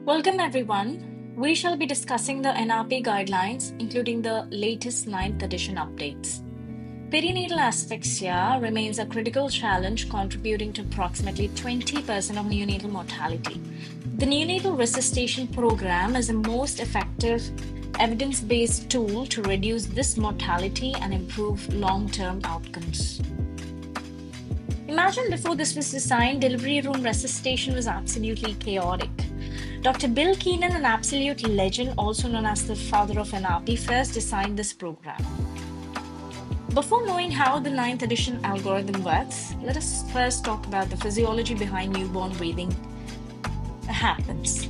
Welcome everyone. We shall be discussing the NRP guidelines, including the latest ninth edition updates. Perinatal asphyxia remains a critical challenge, contributing to approximately 20% of neonatal mortality. The Neonatal Resuscitation Program is the most effective evidence-based tool to reduce this mortality and improve long-term outcomes. Imagine before this was designed, delivery room resuscitation was absolutely chaotic. Dr. Bill Keenan, an absolute legend, also known as the father of NRP, first designed this program. Before knowing how the ninth edition algorithm works, let us first talk about the physiology behind newborn breathing happens.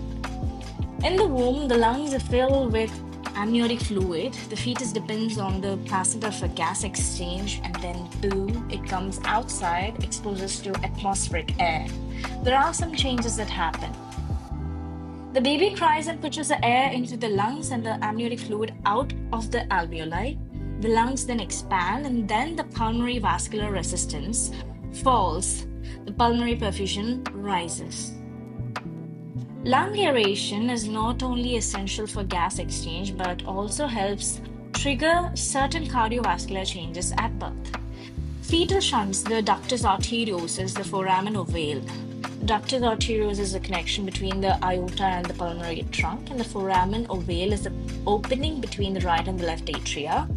In the womb, the lungs are filled with amniotic fluid. The fetus depends on the passage of a gas exchange, and then boom, it comes outside, exposes to atmospheric air. There are some changes that happen. The baby cries and pushes the air into the lungs and the amniotic fluid out of the alveoli. The lungs then expand, and then the pulmonary vascular resistance falls. The pulmonary perfusion rises. Lung aeration is not only essential for gas exchange, but also helps trigger certain cardiovascular changes at birth. Fetal shunts the ductus arteriosus, the foramen ovale. Ductus arteriosus is the connection between the aorta and the pulmonary trunk, and the foramen ovale is the opening between the right and the left atria.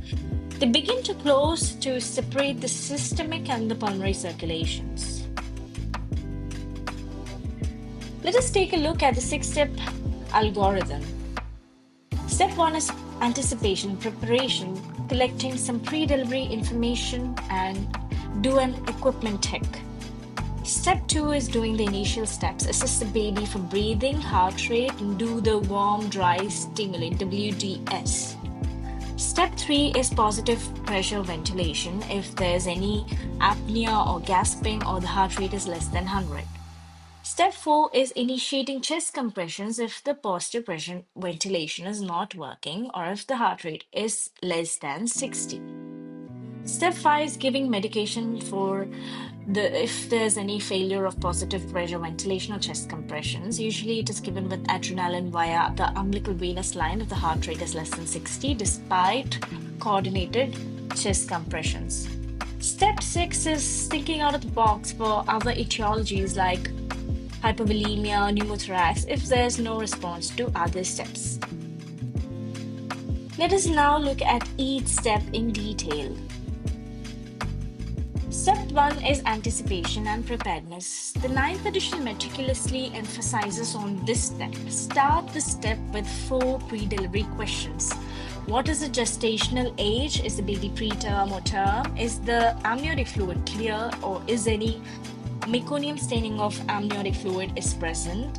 They begin to close to separate the systemic and the pulmonary circulations. Let us take a look at the 6-step algorithm. Step 1 is anticipation, preparation, collecting some pre-delivery information and do an equipment check. Step 2 is doing the initial steps, assess the baby for breathing, heart rate, and do the warm, dry stimulate, WDS. Step 3 is positive pressure ventilation if there's any apnea or gasping or the heart rate is less than 100. Step 4 is initiating chest compressions if the positive pressure ventilation is not working or if the heart rate is less than 60. Step 5 is giving medication for if there's any failure of positive pressure ventilation or chest compressions. Usually it is given with adrenaline via the umbilical venous line if the heart rate is less than 60 despite coordinated chest compressions. Step 6 is thinking out of the box for other etiologies like hypovolemia, pneumothorax if there's no response to other steps. Let us now look at each step in detail. Step 1 is anticipation and preparedness. The 9th edition meticulously emphasizes on this step. Start the step with 4 pre-delivery questions. What is the gestational age? Is the baby preterm or term? Is the amniotic fluid clear, or is any meconium staining of amniotic fluid is present?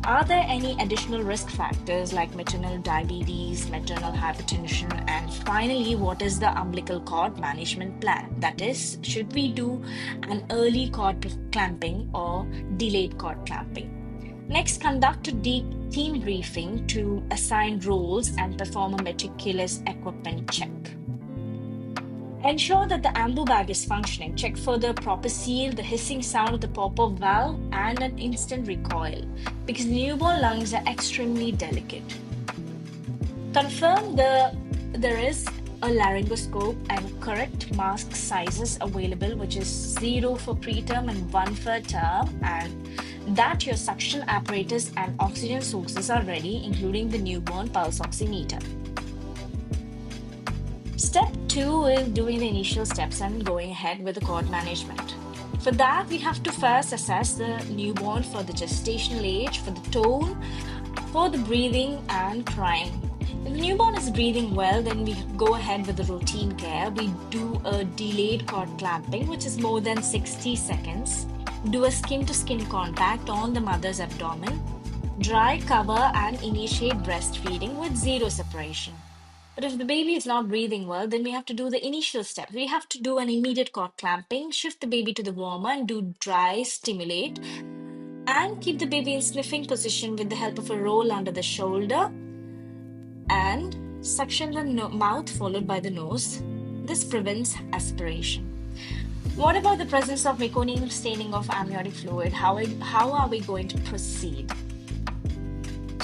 Are there any additional risk factors like maternal diabetes, maternal hypertension, and finally, what is the umbilical cord management plan? That is, should we do an early cord clamping or delayed cord clamping? Next, conduct a deep team briefing to assign roles and perform a meticulous equipment check. Ensure that the ambu bag is functioning. Check for the proper seal, the hissing sound of the pop-off valve, and an instant recoil because newborn lungs are extremely delicate. Confirm there is a laryngoscope and correct mask sizes available, which is 0 for preterm and 1 for term, and that your suction apparatus and oxygen sources are ready, including the newborn pulse oximeter. Step 2 is doing the initial steps and going ahead with the cord management. For that, we have to first assess the newborn for the gestational age, for the tone, for the breathing and crying. If the newborn is breathing well, then we go ahead with the routine care. We do a delayed cord clamping, which is more than 60 seconds. Do a skin-to-skin contact on the mother's abdomen. Dry cover and initiate breastfeeding with 0 separation. But if the baby is not breathing well, then we have to do the initial step. We have to do an immediate cord clamping, shift the baby to the warmer and do dry stimulate, and keep the baby in sniffing position with the help of a roll under the shoulder and suction the mouth followed by the nose. This prevents aspiration. What about the presence of meconium staining of amniotic fluid? How are we going to proceed?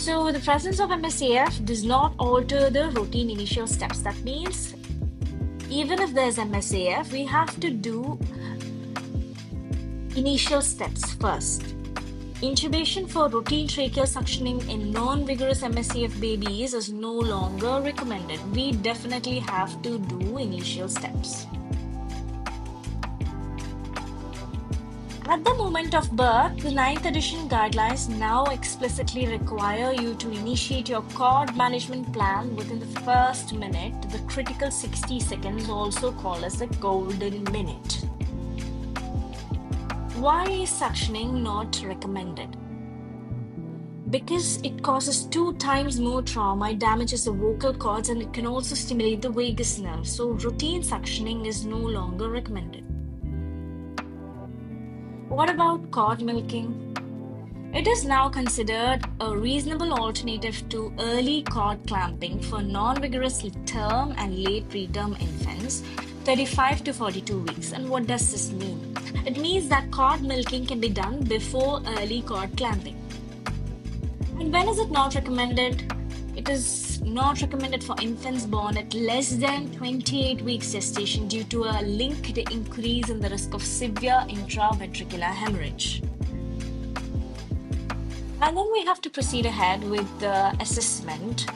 So the presence of MSAF does not alter the routine initial steps. That means even if there's MSAF, we have to do initial steps first. Intubation for routine tracheal suctioning in non-vigorous MSAF babies is no longer recommended. We definitely have to do initial steps. At the moment of birth, the 9th edition guidelines now explicitly require you to initiate your cord management plan within the first minute, the critical 60 seconds, also called as the golden minute. Why is suctioning not recommended? Because it causes 2 times more trauma, it damages the vocal cords, and it can also stimulate the vagus nerve. So routine suctioning is no longer recommended. What about cord milking? It is now considered a reasonable alternative to early cord clamping for non-vigorous term and late preterm infants, 35 to 42 weeks. And what does this mean? It means that cord milking can be done before early cord clamping. And when is it not recommended? It is not recommended for infants born at less than 28 weeks gestation due to a linked increase in the risk of severe intraventricular hemorrhage. And then we have to proceed ahead with the assessment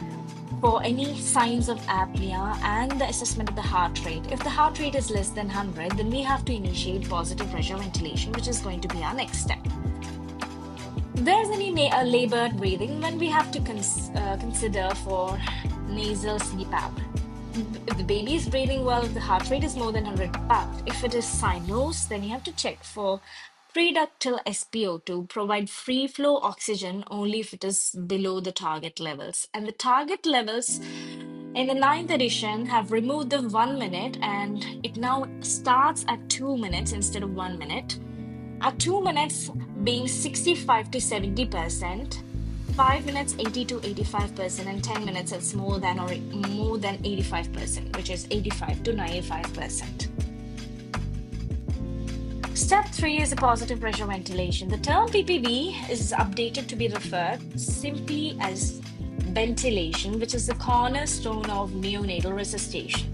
for any signs of apnea and the assessment of the heart rate. If the heart rate is less than 100, then we have to initiate positive pressure ventilation, which is going to be our next step. If there's any labored breathing, then we have to consider for nasal CPAP. If the baby is breathing well, if the heart rate is more than 100, but if it is sinus, then you have to check for preductal SpO2, provide free flow oxygen only if it is below the target levels. And the target levels in the 9th edition have removed the 1 minute, and it now starts at 2 minutes instead of 1 minute. At 2 minutes being 65 to 70%, 5 minutes 80 to 85%, and 10 minutes it's more than 85%, which is 85 to 95%. Step 3 is a positive pressure ventilation. The term PPV is updated to be referred simply as ventilation, which is the cornerstone of neonatal resuscitation.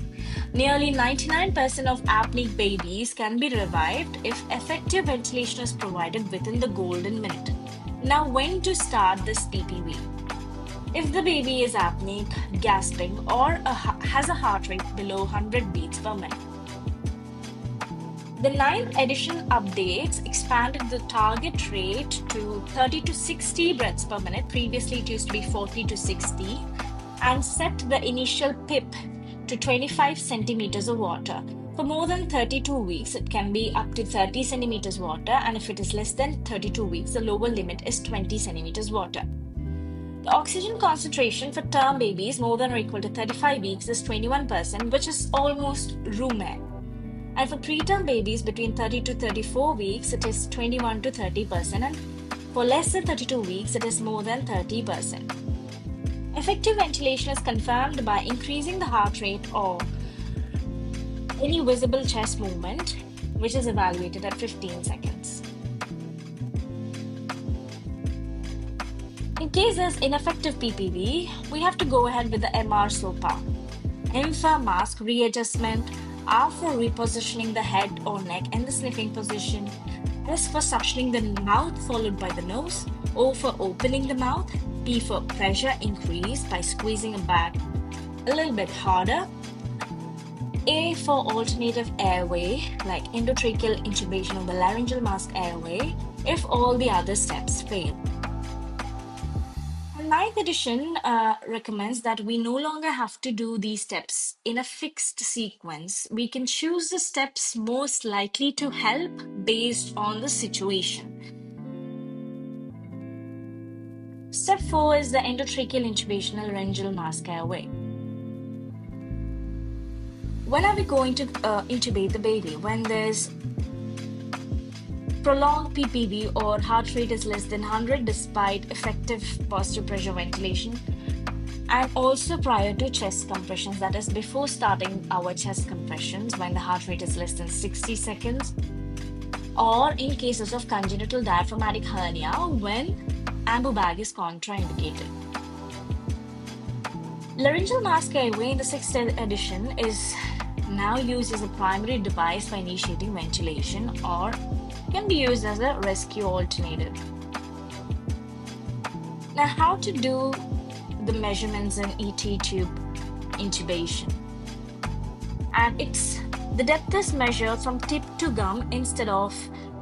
Nearly 99% of apneic babies can be revived if effective ventilation is provided within the golden minute. Now, when to start this PPV? If the baby is apneic, gasping, or has a heart rate below 100 beats per minute. The 9th edition updates expanded the target rate to 30 to 60 breaths per minute. Previously, it used to be 40 to 60, and set the initial PIP to 25 centimeters of water. For more than 32 weeks, it can be up to 30 centimeters water, and if it is less than 32 weeks, the lower limit is 20 centimeters water. The oxygen concentration for term babies more than or equal to 35 weeks is 21%, which is almost room air. And for preterm babies between 30 to 34 weeks, it is 21 to 30%, and for less than 32 weeks, it is more than 30%. Effective ventilation is confirmed by increasing the heart rate or any visible chest movement, which is evaluated at 15 seconds. In case there's ineffective PPV, we have to go ahead with the MR SOPA. M for mask readjustment, R for repositioning the head or neck in the sniffing position, S for suctioning the mouth followed by the nose, O for opening the mouth, P for pressure increase by squeezing a back a little bit harder, A for alternative airway like endotracheal intubation of the laryngeal mask airway if all the other steps fail. The 9th edition recommends that we no longer have to do these steps in a fixed sequence. We can choose the steps most likely to help based on the situation. Step 4 is the endotracheal intubation of laryngeal mask airway. When are we going to intubate the baby? When there's prolonged PPV or heart rate is less than 100 despite effective positive pressure ventilation, and also prior to chest compressions, that is before starting our chest compressions when the heart rate is less than 60 seconds, or in cases of congenital diaphragmatic hernia when ambu bag is contraindicated. Laryngeal mask airway in the sixth edition is now used as a primary device for initiating ventilation or can be used as a rescue alternative. Now, how to do the measurements in ET tube intubation? And the depth is measured from tip to gum instead of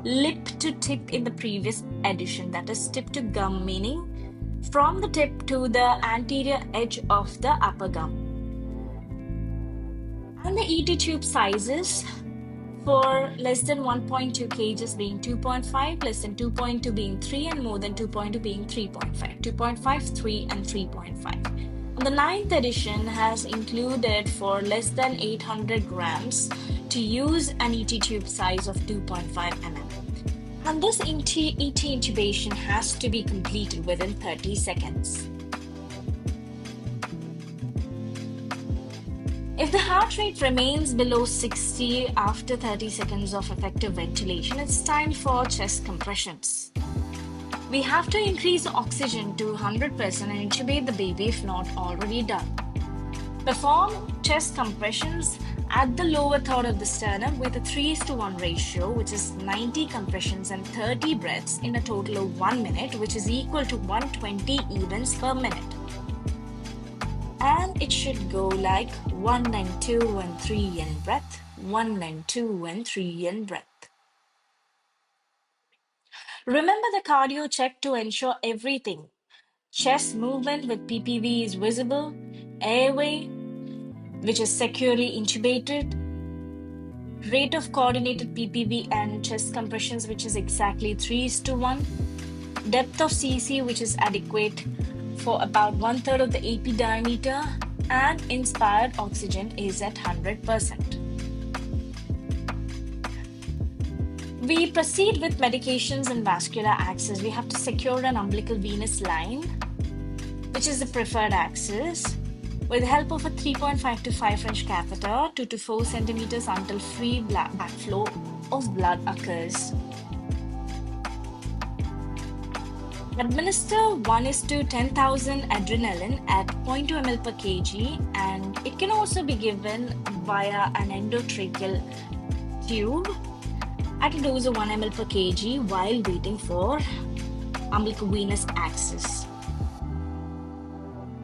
lip to tip in the previous edition. That is tip to gum, meaning from the tip to the anterior edge of the upper gum. And the ET tube sizes for less than 1.2 kgs being 2.5, less than 2.2 being 3, and more than 2.2 being 3.5. 2.5, 3, and 3.5. The ninth edition has included for less than 800 grams to use an ET tube size of 2.5 mm. And this ET intubation has to be completed within 30 seconds. If the heart rate remains below 60 after 30 seconds of effective ventilation, it's time for chest compressions. We have to increase the oxygen to 100% and intubate the baby if not already done. Perform chest compressions at the lower third of the sternum with a 3:1 ratio, which is 90 compressions and 30 breaths in a total of 1 minute, which is equal to 120 events per minute. And it should go like 1 and 2 and 3 in breath, 1 and 2 and 3 in breath. Remember the cardio check to ensure everything. Chest movement with PPV is visible, airway, which is securely intubated, rate of coordinated PPV and chest compressions, which is exactly 3:1, depth of CC, which is adequate for about 1/3 of the AP diameter, and inspired oxygen is at 100%. We proceed with medications and vascular access. We have to secure an umbilical venous line, which is the preferred access, with the help of a 3.5 to 5 French catheter, 2 to 4 centimeters until free backflow of blood occurs. Administer 1:10,000 adrenaline at 0.2 ml per kg, and it can also be given via an endotracheal tube at a dose of 1 ml per kg while waiting for umbilical venous access.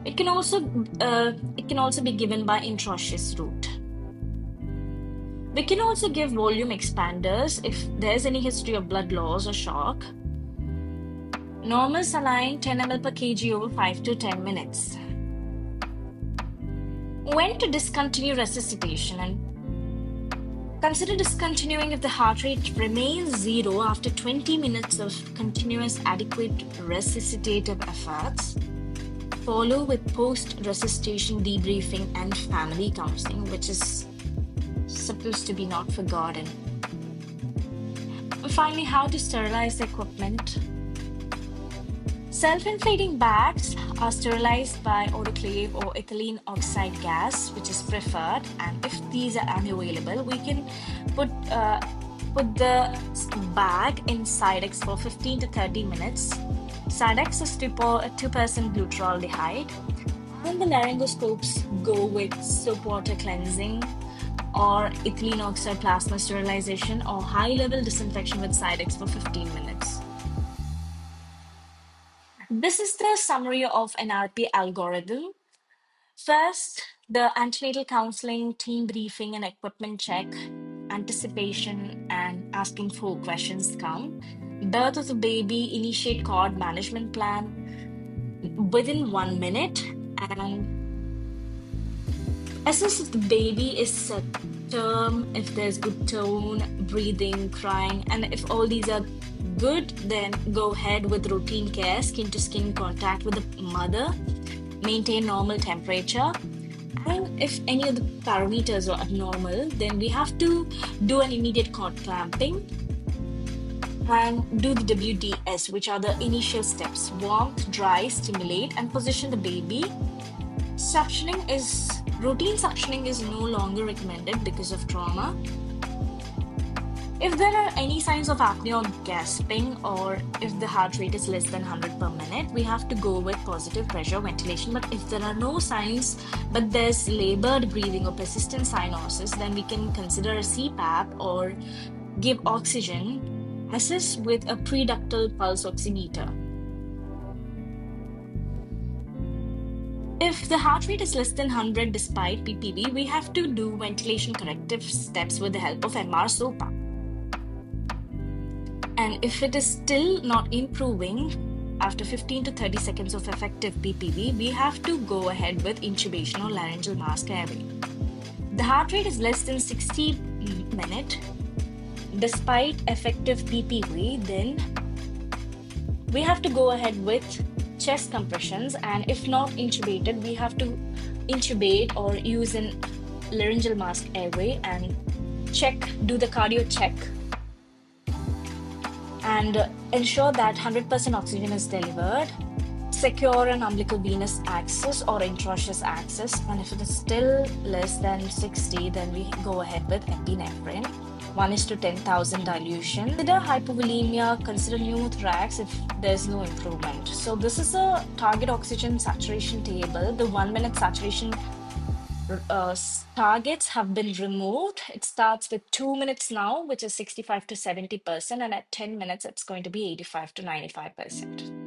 It can also be given by intraosseous route. We can also give volume expanders if there's any history of blood loss or shock. Normal saline 10 ml per kg over 5 to 10 minutes. When to discontinue resuscitation? And consider discontinuing if the heart rate remains 0 after 20 minutes of continuous adequate resuscitative efforts. Follow with post-resuscitation debriefing and family counseling, which is supposed to be not forgotten. And finally, how to sterilize the equipment. Self-inflating bags are sterilized by autoclave or ethylene oxide gas, which is preferred. And if these are unavailable, we can put the bag in Sidex for 15 to 30 minutes. Sidex is 2% glutaraldehyde. And the laryngoscopes go with soap water cleansing or ethylene oxide plasma sterilization or high-level disinfection with Sidex for 15 minutes. This is the summary of NRP algorithm. First, the antenatal counseling, team briefing, and equipment check, anticipation, and asking 4 questions come. Birth of the baby, initiate cord management plan within 1 minute, and assess if the baby is term, if there's good tone, breathing, crying, and if all these are good, then go ahead with routine care, skin to skin contact with the mother, maintain normal temperature. And if any of the parameters are abnormal, then we have to do an immediate cord clamping and do the WDS, which are the initial steps: warmth, dry, stimulate, and position the baby. Routine suctioning is no longer recommended because of trauma. If there are any signs of apnea or gasping, or if the heart rate is less than 100 per minute, we have to go with positive pressure ventilation. But if there are no signs, but there's labored breathing or persistent cyanosis, then we can consider a CPAP or give oxygen, assist with a preductal pulse oximeter. If the heart rate is less than 100 despite PPV, we have to do ventilation corrective steps with the help of MR SOPAP. And if it is still not improving after 15 to 30 seconds of effective PPV, we have to go ahead with intubation or laryngeal mask airway. The heart rate is less than 60 minute despite effective PPV, then we have to go ahead with chest compressions, and if not intubated, we have to intubate or use an laryngeal mask airway and do the cardio check and ensure that 100% oxygen is delivered. Secure an umbilical venous access or intraosseous access, and if it is still less than 60, then we go ahead with epinephrine. 1:10,000 dilution. Consider hypovolemia, consider pneumothorax if there's no improvement. So this is a target oxygen saturation table. The 1 minute saturation targets have been removed. It starts with 2 minutes now, which is 65 to 70%, and at 10 minutes, it's going to be 85 to 95%.